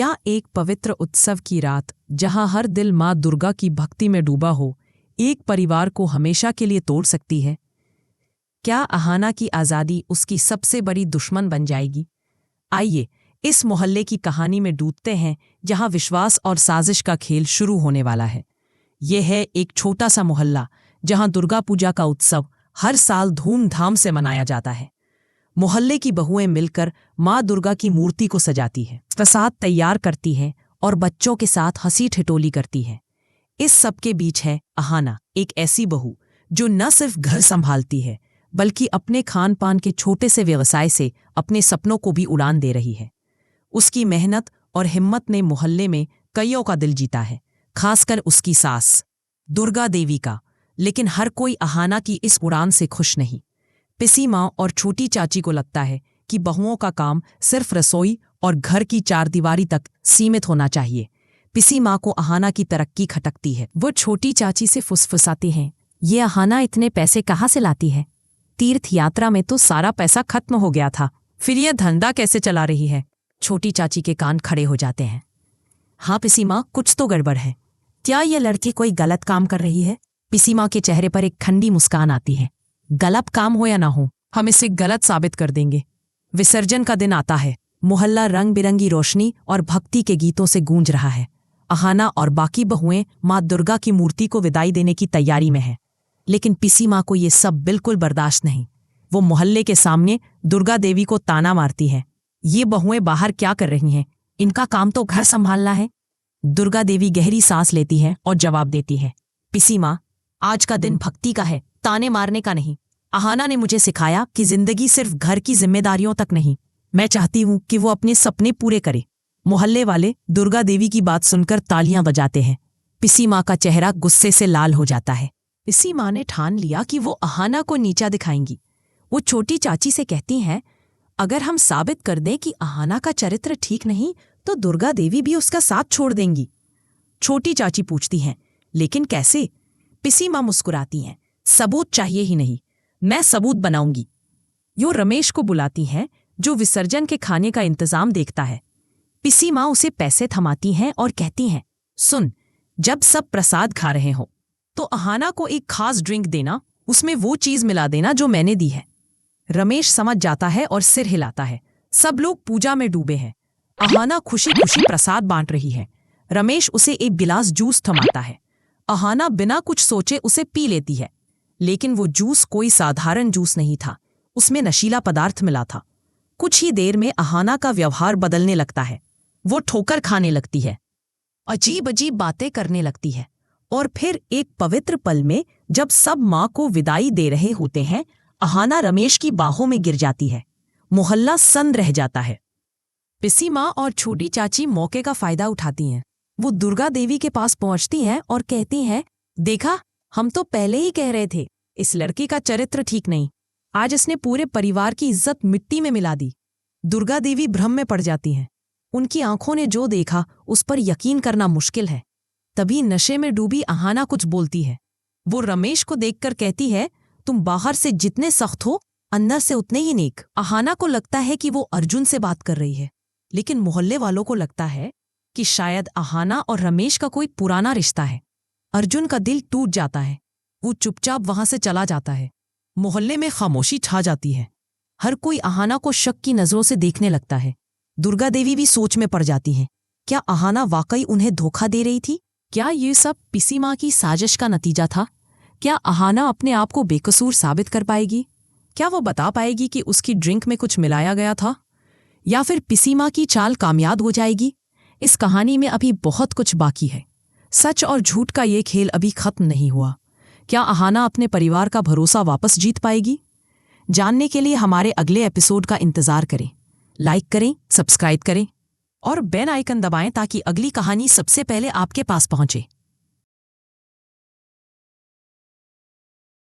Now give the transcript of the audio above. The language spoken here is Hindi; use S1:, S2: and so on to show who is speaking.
S1: क्या एक पवित्र उत्सव की रात, जहां हर दिल माँ दुर्गा की भक्ति में डूबा हो, एक परिवार को हमेशा के लिए तोड़ सकती है? क्या अहाना की आज़ादी उसकी सबसे बड़ी दुश्मन बन जाएगी? आइए इस मोहल्ले की कहानी में डूबते हैं, जहां विश्वास और साजिश का खेल शुरू होने वाला है। यह है एक छोटा सा मोहल्ला जहां दुर्गा पूजा का उत्सव हर साल धूमधाम से मनाया जाता है। मोहल्ले की बहुएं मिलकर माँ दुर्गा की मूर्ति को सजाती है, प्रसाद तैयार करती हैं और बच्चों के साथ हंसी ठिठोली करती हैं। इस सब के बीच है अहाना, एक ऐसी बहू जो न सिर्फ घर संभालती है बल्कि अपने खान पान के छोटे से व्यवसाय से अपने सपनों को भी उड़ान दे रही है। उसकी मेहनत और हिम्मत ने मोहल्ले में कईयों का दिल जीता है, खासकर उसकी सास दुर्गा देवी का। लेकिन हर कोई अहाना की इस उड़ान से खुश नहीं। पिसी माँ और छोटी चाची को लगता है कि बहुओं का काम सिर्फ रसोई और घर की चारदीवारी तक सीमित होना चाहिए। पिसी माँ को अहाना की तरक्की खटकती है। वो छोटी चाची से फुसफुसाती हैं, ये अहाना इतने पैसे कहाँ से लाती है? तीर्थ यात्रा में तो सारा पैसा खत्म हो गया था, फिर यह धंधा कैसे चला रही है? छोटी चाची के कान खड़े हो जाते हैं। हाँ पिसी माँ, कुछ तो गड़बड़ है। क्या यह लड़की कोई गलत काम कर रही है? पिसी माँ के चेहरे पर एक ठंडी मुस्कान आती है। गलत काम हो या ना हो, हम इसे गलत साबित कर देंगे। विसर्जन का दिन आता है। मोहल्ला रंग बिरंगी रोशनी और भक्ति के गीतों से गूंज रहा है। अहाना और बाकी बहुएं माँ दुर्गा की मूर्ति को विदाई देने की तैयारी में है। लेकिन पिसी माँ को ये सब बिल्कुल बर्दाश्त नहीं। वो मोहल्ले के सामने दुर्गा देवी को ताना मारती है। ये बहुएं बाहर क्या कर रही हैं? इनका काम तो घर संभालना है। दुर्गा देवी गहरी सांस लेती है और जवाब देती है, पिसी माँ, आज का दिन भक्ति का है, ताने मारने का नहीं। अहाना ने मुझे सिखाया कि जिंदगी सिर्फ घर की जिम्मेदारियों तक नहीं। मैं चाहती हूँ कि वो अपने सपने पूरे करे। मोहल्ले वाले दुर्गा देवी की बात सुनकर तालियां बजाते हैं। पिसी माँ का चेहरा गुस्से से लाल हो जाता है। पिसी माँ ने ठान लिया कि वो अहाना को नीचा दिखाएंगी। वो छोटी चाची से कहती हैं, अगर हम साबित कर दें कि अहाना का चरित्र ठीक नहीं तो दुर्गा देवी भी उसका साथ छोड़ देंगी। छोटी चाची पूछती हैं, लेकिन कैसे? पिसी माँ मुस्कुराती हैं, सबूत चाहिए ही नहीं, मैं सबूत बनाऊंगी। यो रमेश को बुलाती हैं, जो विसर्जन के खाने का इंतजाम देखता है। पिसी माँ उसे पैसे थमाती हैं और कहती हैं, सुन, जब सब प्रसाद खा रहे हो तो अहाना को एक खास ड्रिंक देना, उसमें वो चीज मिला देना जो मैंने दी है। रमेश समझ जाता है और सिर हिलाता है। सब लोग पूजा में डूबे हैं। अहाना खुशी खुशी प्रसाद बांट रही है। रमेश उसे एक गिलास जूस थमाता है। अहाना बिना कुछ सोचे उसे पी लेती है। लेकिन वो जूस कोई साधारण जूस नहीं था, उसमें नशीला पदार्थ मिला था। कुछ ही देर में अहाना का व्यवहार बदलने लगता है। वो ठोकर खाने लगती है, अजीब अजीब बातें करने लगती है। और फिर एक पवित्र पल में, जब सब माँ को विदाई दे रहे होते हैं, अहाना रमेश की बाहों में गिर जाती है। मोहल्ला सन्न रह जाता है। पिसी माँ और छोटी चाची मौके का फायदा उठाती हैं। वो दुर्गा देवी के पास पहुंचती हैं और कहती हैं, देखा, हम तो पहले ही कह रहे थे, इस लड़की का चरित्र ठीक नहीं। आज इसने पूरे परिवार की इज्जत मिट्टी में मिला दी। दुर्गा देवी भ्रम में पड़ जाती हैं। उनकी आंखों ने जो देखा उस पर यकीन करना मुश्किल है। तभी नशे में डूबी अहाना कुछ बोलती है। वो रमेश को देखकर कहती है, तुम बाहर से जितने सख्त हो, अंदर से उतने ही नेक। अहाना को लगता है कि वो अर्जुन से बात कर रही है, लेकिन मोहल्ले वालों को लगता है कि शायद अहाना और रमेश का कोई पुराना रिश्ता है। अर्जुन का दिल टूट जाता है। वो चुपचाप वहां से चला जाता है। मोहल्ले में खामोशी छा जाती है। हर कोई अहाना को शक की नजरों से देखने लगता है। दुर्गा देवी भी सोच में पड़ जाती हैं। क्या अहाना वाकई उन्हें धोखा दे रही थी? क्या ये सब पिसी माँ की साजिश का नतीजा था? क्या अहाना अपने आप को बेकसूर साबित कर पाएगी? क्या वो बता पाएगी कि उसकी ड्रिंक में कुछ मिलाया गया था? या फिर पिसी माँ की चाल कामयाब हो जाएगी? इस कहानी में अभी बहुत कुछ बाकी है। सच और झूठ का ये खेल अभी खत्म नहीं हुआ। क्या अहाना अपने परिवार का भरोसा वापस जीत पाएगी? जानने के लिए हमारे अगले एपिसोड का इंतजार करें। लाइक करें, सब्सक्राइब करें और बेल आइकन दबाएं ताकि अगली कहानी सबसे पहले आपके पास पहुंचे।